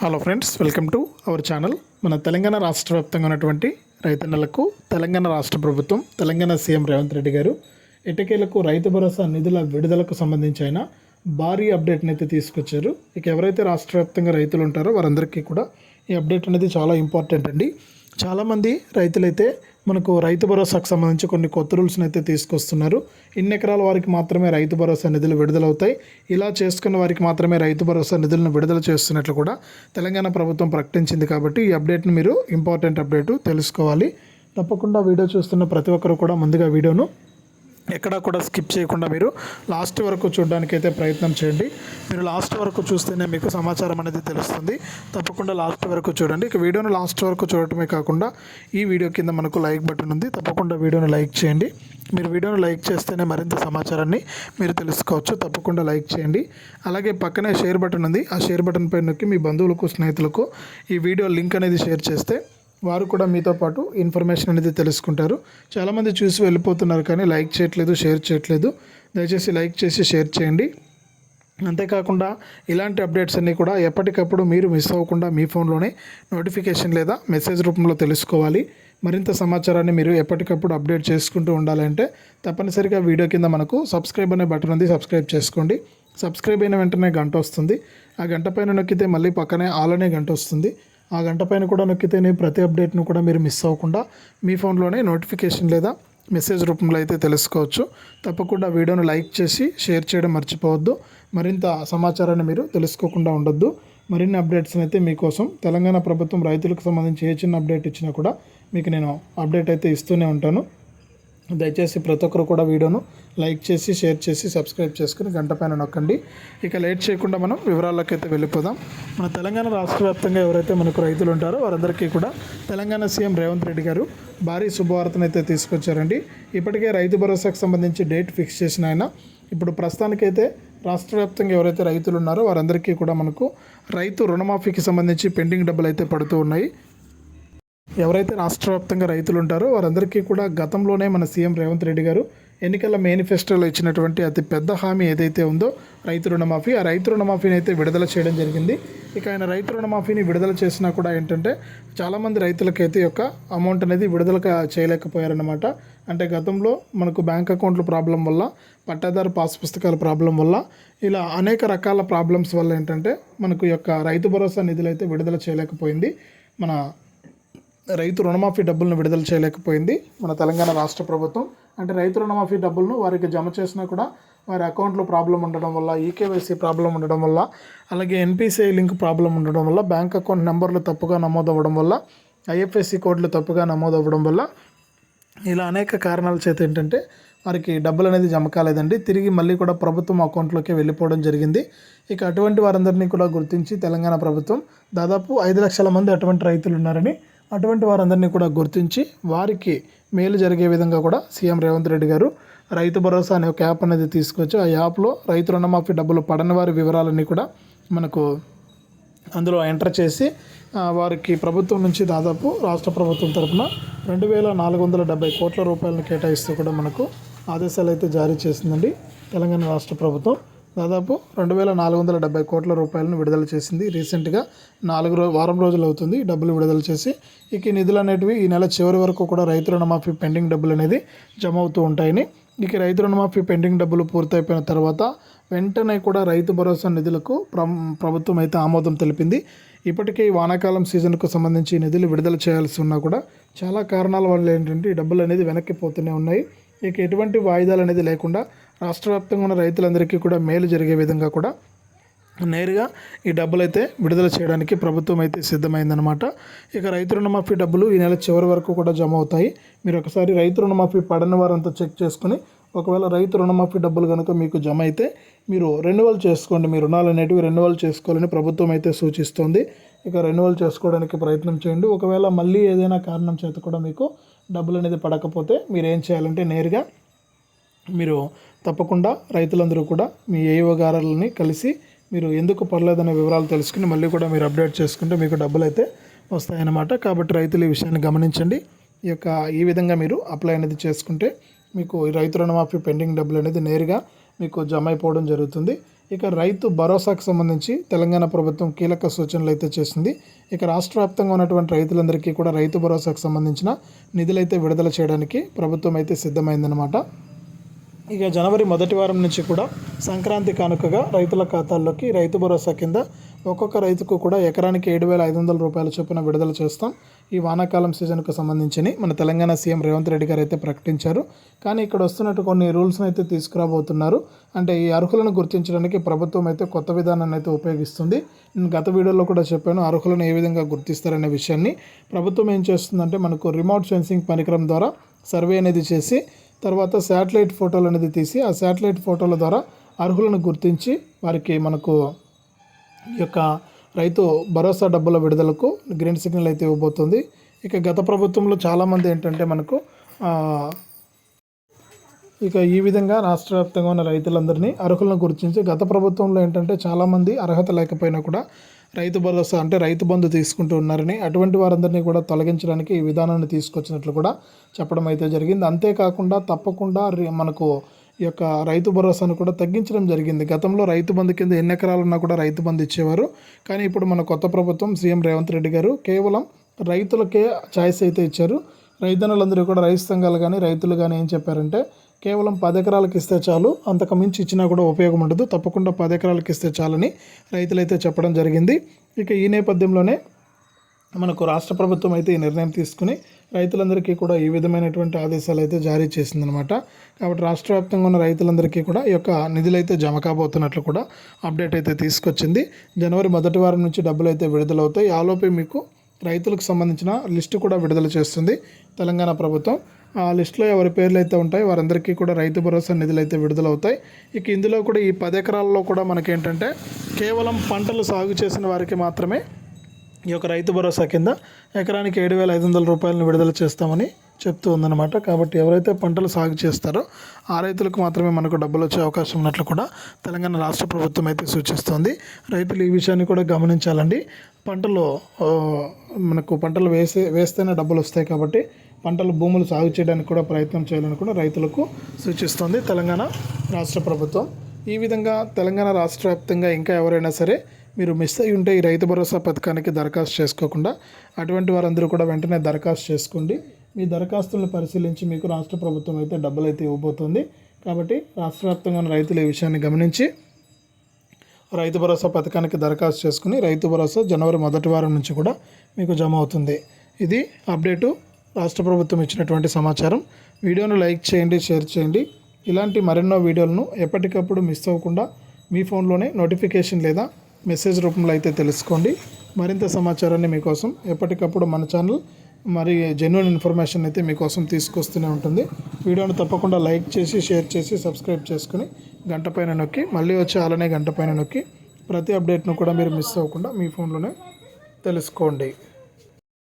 Hello friends, welcome to our channel. మన తెలంగాణ రాష్ట్ర వ్యాప్తంగా ఉన్నటువంటి రైతన్నలకు తెలంగాణ రాష్ట్ర ప్రభుత్వం, తెలంగాణ సీఎం రేవంత్ రెడ్డి గారు ఎట్టకేలకు రైతు భరోసా నిధుల విడుదలకు సంబంధించి అయిన భారీ అప్డేట్ని అయితే తీసుకొచ్చారు. ఇక ఎవరైతే రాష్ట్ర వ్యాప్తంగా రైతులు ఉంటారో వారందరికీ కూడా ఈ అప్డేట్ అనేది చాలా ఇంపార్టెంట్ అండి. చాలామంది రైతులైతే మనకు రైతు భరోసాకు సంబంధించి కొన్ని కొత్త రూల్స్ని అయితే తీసుకొస్తున్నారు. ఇన్ని ఎకరాల వారికి మాత్రమే రైతు భరోసా నిధులు విడుదలవుతాయి, ఇలా చేసుకున్న వారికి మాత్రమే రైతు భరోసా నిధులను విడుదల చేస్తున్నట్లు కూడా తెలంగాణ ప్రభుత్వం ప్రకటించింది. కాబట్టి ఈ అప్డేట్ని మీరు ఇంపార్టెంట్ అప్డేటు తెలుసుకోవాలి. తప్పకుండా వీడియో చూస్తున్న ప్రతి ఒక్కరు కూడా ముందుగా వీడియోను ఎక్కడా కూడా స్కిప్ చేయకుండా మీరు లాస్ట్ వరకు చూడడానికి అయితే ప్రయత్నం చేయండి. మీరు లాస్ట్ వరకు చూస్తేనే మీకు సమాచారం అనేది తెలుస్తుంది. తప్పకుండా లాస్ట్ వరకు చూడండి. ఇక వీడియోను లాస్ట్ వరకు చూడటమే కాకుండా ఈ వీడియో కింద మనకు లైక్ బటన్ ఉంది, తప్పకుండా వీడియోను లైక్ చేయండి. మీరు వీడియోను లైక్ చేస్తేనే మరింత సమాచారాన్ని మీరు తెలుసుకోవచ్చు. తప్పకుండా లైక్ చేయండి. అలాగే పక్కనే షేర్ బటన్ ఉంది, ఆ షేర్ బటన్ పై నొక్కి మీ బంధువులకు, స్నేహితులకు ఈ వీడియో లింక్ అనేది షేర్ చేస్తే వారు కూడా మీతో పాటు ఇన్ఫర్మేషన్ అనేది తెలుసుకుంటారు. చాలామంది చూసి వెళ్ళిపోతున్నారు కానీ లైక్ చేయట్లేదు, షేర్ చేయట్లేదు. దయచేసి లైక్ చేసి షేర్ చేయండి. అంతేకాకుండా ఇలాంటి అప్డేట్స్ అన్నీ కూడా ఎప్పటికప్పుడు మీరు మిస్ అవ్వకుండా మీ ఫోన్లోనే నోటిఫికేషన్ లేదా మెసేజ్ రూపంలో తెలుసుకోవాలి. మరింత సమాచారాన్ని మీరు ఎప్పటికప్పుడు అప్డేట్ చేసుకుంటూ ఉండాలంటే తప్పనిసరిగా వీడియో కింద మనకు సబ్స్క్రైబ్ అనే బటన్ ఉంది, సబ్స్క్రైబ్ చేసుకోండి. సబ్స్క్రైబ్ అయిన వెంటనే గంట వస్తుంది. ఆ గంట పైన నొక్కితే మళ్ళీ పక్కనే ఆల్ అనే గంట వస్తుంది. ఆ గంట పైన కూడా నొక్కితేనే ప్రతి అప్డేట్ను కూడా మీరు మిస్ అవ్వకుండా మీ ఫోన్లోనే నోటిఫికేషన్ లేదా మెసేజ్ రూపంలో అయితే తెలుసుకోవచ్చు. తప్పకుండా వీడియోను లైక్ చేసి షేర్ చేయడం మర్చిపోవద్దు. మరింత సమాచారాన్ని మీరు తెలుసుకోకుండా ఉండొద్దు. మరిన్ని అప్డేట్స్ని అయితే మీకోసం తెలంగాణ ప్రభుత్వం రైతులకు సంబంధించి ఏ చిన్న అప్డేట్ ఇచ్చినా కూడా మీకు నేను అప్డేట్ అయితే ఇస్తూనే ఉంటాను. దయచేసి ప్రతి ఒక్కరు కూడా వీడియోను లైక్ చేసి షేర్ చేసి సబ్స్క్రైబ్ చేసుకుని గంట పైన నొక్కండి. ఇక లేట్ చేయకుండా మనం వివరాల్లోకి అయితే వెళ్ళిపోదాం. మన తెలంగాణ రాష్ట్ర వ్యాప్తంగా ఎవరైతే మనకు రైతులు ఉంటారో వారందరికీ కూడా తెలంగాణ సీఎం రేవంత్ రెడ్డి గారు భారీ శుభవార్తను అయితే తీసుకొచ్చారండి. ఇప్పటికే రైతు భరోసాకు సంబంధించి డేట్ ఫిక్స్ చేసిన ఆయన ఇప్పుడు ప్రస్తుతానికైతే రాష్ట్ర వ్యాప్తంగా ఎవరైతే రైతులు ఉన్నారో వారందరికీ కూడా మనకు రైతు రుణమాఫీకి సంబంధించి పెండింగ్ డబ్బులు అయితే పడుతూ ఉన్నాయి. ఎవరైతే రాష్ట్ర వ్యాప్తంగా రైతులు ఉంటారో వారందరికీ కూడా గతంలోనే మన సీఎం రేవంత్ రెడ్డి గారు ఎన్నికల మేనిఫెస్టోలో ఇచ్చినటువంటి అతి పెద్ద హామీ ఏదైతే ఉందో రైతు రుణమాఫీ, ఆ రైతు రుణమాఫీని అయితే విడుదల చేయడం జరిగింది. ఇక ఆయన రైతు రుణమాఫీని విడుదల చేసినా కూడా ఏంటంటే చాలామంది రైతులకైతే యొక్క అమౌంట్ అనేది విడుదల చేయలేకపోయారన్నమాట. అంటే గతంలో మనకు బ్యాంక్ అకౌంట్ల ప్రాబ్లం వల్ల, పట్టాదారు పాస్ పుస్తకాల ప్రాబ్లం వల్ల, ఇలా అనేక రకాల ప్రాబ్లమ్స్ వల్ల ఏంటంటే మనకు యొక్క రైతు భరోసా నిధులు అయితే విడుదల చేయలేకపోయింది. మన రైతు రుణమాఫీ డబ్బులను విడుదల చేయలేకపోయింది మన తెలంగాణ రాష్ట్ర ప్రభుత్వం. అంటే రైతు రుణమాఫీ డబ్బులను వారికి జమ చేసినా కూడా వారి అకౌంట్లో ప్రాబ్లం ఉండడం వల్ల, ఈకేవైసీ ప్రాబ్లం ఉండడం వల్ల, అలాగే ఎన్పిసిఐ లింక్ ప్రాబ్లం ఉండడం వల్ల, బ్యాంక్ అకౌంట్ నెంబర్లు తప్పుగా నమోదవ్వడం వల్ల, ఐఎఫ్ఎస్సి కోడ్లు తప్పుగా నమోదవ్వడం వల్ల, ఇలా అనేక కారణాల చేత ఏంటంటే వారికి డబ్బులు అనేది జమ కాలేదండి. తిరిగి మళ్ళీ కూడా ప్రభుత్వం అకౌంట్లోకి వెళ్ళిపోవడం జరిగింది. ఇక అటువంటి వారందరినీ కూడా గుర్తించి తెలంగాణ ప్రభుత్వం దాదాపు 5 లక్షల మంది అటువంటి రైతులు ఉన్నారని, అటువంటి వారందరినీ కూడా గుర్తించి వారికి మేలు జరిగే విధంగా కూడా సీఎం రేవంత్ రెడ్డి గారు రైతు భరోసా అనే ఒక యాప్ అనేది తీసుకొచ్చి ఆ యాప్లో రైతు రుణమాఫీ డబ్బులు పడని వారి వివరాలన్నీ కూడా మనకు అందులో ఎంటర్ చేసి వారికి ప్రభుత్వం నుంచి దాదాపు రాష్ట్ర ప్రభుత్వం తరఫున 2,470 కోట్ల రూపాయలను కేటాయిస్తూ కూడా మనకు ఆదేశాలు అయితే జారీ చేసిందండి తెలంగాణ రాష్ట్ర ప్రభుత్వం. దాదాపు 2,470 కోట్ల రూపాయలను విడుదల చేసింది. రీసెంట్గా వారం రోజులు అవుతుంది డబ్బులు విడుదల చేసి. ఇక ఈ నిధులు అనేటివి ఈ నెల చివరి వరకు కూడా రైతు రుణమాఫీ పెండింగ్ డబ్బులు అనేది జమ అవుతూ ఉంటాయని, ఇక రైతు రుణమాఫీ పెండింగ్ డబ్బులు పూర్తయిపోయిన తర్వాత వెంటనే కూడా రైతు భరోసా నిధులకు ప్రభుత్వం అయితే ఆమోదం తెలిపింది. ఇప్పటికే ఈ వానాకాలం సీజన్కు సంబంధించి నిధులు విడుదల చేయాల్సి ఉన్నా కూడా చాలా కారణాల వల్ల ఏంటంటే ఈ డబ్బులు అనేది వెనక్కి పోతూనే ఉన్నాయి. ఇక ఎటువంటి వాయిదాలు అనేది లేకుండా రాష్ట్ర వ్యాప్తంగా ఉన్న రైతులందరికీ కూడా మేలు జరిగే విధంగా కూడా నేరుగా ఈ డబ్బులు అయితే విడుదల చేయడానికి ప్రభుత్వం అయితే సిద్ధమైందనమాట. ఇక రైతు రుణమాఫీ డబ్బులు ఈ నెల చివరి వరకు కూడా జమ అవుతాయి. మీరు ఒకసారి రైతు రుణమాఫీ పడని వారంతా చెక్ చేసుకుని, ఒకవేళ రైతు రుణమాఫీ డబ్బులు కనుక మీకు జమ అయితే మీరు రెన్యువల్ చేసుకోండి. మీ రుణాలు అనేటివి రెన్యువల్ చేసుకోవాలని ప్రభుత్వం అయితే సూచిస్తోంది. ఇక రెన్యువల్ చేసుకోవడానికి ప్రయత్నం చేయండి. ఒకవేళ మళ్ళీ ఏదైనా కారణం చేత కూడా మీకు డబ్బులు అనేది పడకపోతే మీరు ఏం చేయాలంటే నేరుగా మీరు తప్పకుండా రైతులందరూ కూడా మీ ఏఈఓ గారులని కలిసి మీరు ఎందుకు పర్లేదనే వివరాలు తెలుసుకుని మళ్ళీ కూడా మీరు అప్డేట్ చేసుకుంటే మీకు డబ్బులు అయితే వస్తాయన్నమాట. కాబట్టి రైతులు ఈ విషయాన్ని గమనించండి. ఈ విధంగా మీరు అప్లై అనేది చేసుకుంటే మీకు రైతు రుణమాఫీ పెండింగ్ డబ్బులు అనేది నేరుగా మీకు జమ అయిపోవడం జరుగుతుంది. ఇక రైతు భరోసాకు సంబంధించి తెలంగాణ ప్రభుత్వం కీలక సూచనలు అయితే చేసింది. ఇక రాష్ట్ర వ్యాప్తంగా ఉన్నటువంటి రైతులందరికీ కూడా రైతు భరోసాకు సంబంధించిన నిధులైతే విడుదల చేయడానికి ప్రభుత్వం అయితే సిద్ధమైందనమాట. ఇక జనవరి మొదటి వారం నుంచి కూడా సంక్రాంతి కానుకగా రైతుల ఖాతాల్లోకి రైతు భరోసా కింద ఒక్కొక్క రైతుకు కూడా ఎకరానికి 7,500 రూపాయల చొప్పున విడుదల చేస్తాం. ఈ వానాకాలం సీజన్కు సంబంధించి మన తెలంగాణ సీఎం రేవంత్ రెడ్డి గారు అయితే ప్రకటించారు. కానీ ఇక్కడ వస్తున్నట్టు కొన్ని రూల్స్ని అయితే తీసుకురాబోతున్నారు. అంటే ఈ అర్హులను గుర్తించడానికి ప్రభుత్వం అయితే కొత్త విధానాన్ని అయితే ఉపయోగిస్తుంది. నేను గత వీడియోలో కూడా చెప్పాను అర్హులను ఏ విధంగా గుర్తిస్తారనే విషయాన్ని. ప్రభుత్వం ఏం చేస్తుందంటే మనకు రిమోట్ సెన్సింగ్ పరికరం ద్వారా సర్వే అనేది చేసి తర్వాత శాటిలైట్ ఫోటోలు అనేది తీసి ఆ శాటిలైట్ ఫోటోల ద్వారా అర్హులను గుర్తించి వారికి మనకు ఈ యొక్క రైతు భరోసా డబ్బుల విడుదలకు గ్రీన్ సిగ్నల్ అయితే ఇవ్వబోతుంది. ఇక గత ప్రభుత్వంలో చాలామంది ఏంటంటే మనకు ఇక ఈ విధంగా రాష్ట్ర వ్యాప్తంగా ఉన్న రైతులందరినీ అర్హులను గుర్తించి గత ప్రభుత్వంలో ఏంటంటే చాలామంది అర్హత లేకపోయినా కూడా రైతు భరోసా అంటే రైతు బంధు తీసుకుంటూ ఉన్నారని అటువంటి వారందరినీ కూడా తొలగించడానికి ఈ విధానాన్ని తీసుకొచ్చినట్లు కూడా చెప్పడం అయితే జరిగింది. అంతేకాకుండా తప్పకుండా మనకు ఈ యొక్క రైతు భరోసాను కూడా తగ్గించడం జరిగింది. గతంలో రైతు బంధు కింద ఎన్ని ఎకరాలున్నా కూడా రైతు బంధు ఇచ్చేవారు. కానీ ఇప్పుడు మన కొత్త ప్రభుత్వం సీఎం రేవంత్ రెడ్డి గారు కేవలం రైతులకే ఛాయిస్ అయితే ఇచ్చారు. రైతన్నులందరూ కూడా రైతు సంఘాలు కానీ రైతులు కానీ ఏం చెప్పారంటే కేవలం 10 ఎకరాలకు ఇస్తే చాలు, అంతకు మించి ఇచ్చినా కూడా ఉపయోగం ఉండదు, తప్పకుండా 10 ఎకరాలకు ఇస్తే చాలని రైతులైతే చెప్పడం జరిగింది. ఇక ఈ నేపథ్యంలోనే మనకు రాష్ట్ర ప్రభుత్వం అయితే ఈ నిర్ణయం తీసుకుని రైతులందరికీ కూడా ఈ విధమైనటువంటి ఆదేశాలు అయితే జారీ చేసిందనమాట. కాబట్టి రాష్ట్ర వ్యాప్తంగా ఉన్న రైతులందరికీ కూడా ఈ యొక్క నిధులైతే జమ కాబోతున్నట్లు కూడా అప్డేట్ అయితే తీసుకొచ్చింది. జనవరి మొదటి వారం నుంచి డబ్బులు అయితే విడుదలవుతాయి. ఆలోపే మీకు రైతులకు సంబంధించిన లిస్టు కూడా విడుదల చేస్తుంది తెలంగాణ ప్రభుత్వం. ఆ లిస్టులో ఎవరి పేర్లు అయితే ఉంటాయి వారందరికీ కూడా రైతు భరోసా నిధులు అయితే విడుదలవుతాయి. ఇక ఇందులో కూడా ఈ 10 ఎకరాల్లో కూడా మనకేంటంటే కేవలం పంటలు సాగు చేసిన వారికి మాత్రమే ఈ యొక్క రైతు భరోసా కింద ఎకరానికి 7,500 రూపాయలను విడుదల చేస్తామని చెప్తూ ఉందన్నమాట. కాబట్టి ఎవరైతే పంటలు సాగు చేస్తారో ఆ రైతులకు మాత్రమే మనకు డబ్బులు వచ్చే అవకాశం ఉన్నట్లు కూడా తెలంగాణ రాష్ట్ర ప్రభుత్వం అయితే సూచిస్తోంది. రైతులు ఈ విషయాన్ని కూడా గమనించాలండి. పంటలు వేస్తేనే డబ్బులు వస్తాయి. కాబట్టి భూములు సాగు చేయడానికి కూడా ప్రయత్నం చేయాలని కూడా రైతులకు సూచిస్తోంది తెలంగాణ రాష్ట్ర ప్రభుత్వం. ఈ విధంగా తెలంగాణ రాష్ట్ర వ్యాప్తంగా ఇంకా ఎవరైనా సరే మీరు మిస్ అయ్యి ఉంటే ఈ రైతు భరోసా పథకానికి దరఖాస్తు చేసుకోకుండా అటువంటి వారందరూ కూడా వెంటనే దరఖాస్తు చేసుకోండి. మీ దరఖాస్తులను పరిశీలించి మీకు రాష్ట్ర ప్రభుత్వం అయితే డబ్బులు అయితే ఇవ్వబోతుంది. కాబట్టి రాష్ట్ర వ్యాప్తంగా ఉన్న రైతులు ఈ విషయాన్ని గమనించి రైతు భరోసా పథకానికి దరఖాస్తు చేసుకుని రైతు భరోసా జనవరి మొదటి వారం నుంచి కూడా మీకు జమ అవుతుంది. ఇది అప్డేటు రాష్ట్ర ప్రభుత్వం ఇచ్చినటువంటి సమాచారం. వీడియోను లైక్ చేయండి, షేర్ చేయండి. ఇలాంటి మరెన్నో వీడియోలను ఎప్పటికప్పుడు మిస్ అవ్వకుండా మీ ఫోన్లోనే నోటిఫికేషన్ లేదా మెసేజ్ రూపంలో అయితే తెలుసుకోండి. మరింత సమాచారాన్ని మీకోసం ఎప్పటికప్పుడు మన ఛానల్ మరి జెన్యూన్ ఇన్ఫర్మేషన్ అయితే మీకోసం తీసుకొస్తూనే ఉంటుంది. వీడియోను తప్పకుండా లైక్ చేసి షేర్ చేసి సబ్స్క్రైబ్ చేసుకుని గంట పైన నొక్కి మళ్ళీ వచ్చి అలానే గంట పైన నొక్కి ప్రతి అప్డేట్ను కూడా మీరు మిస్ అవ్వకుండా మీ ఫోన్లోనే తెలుసుకోండి.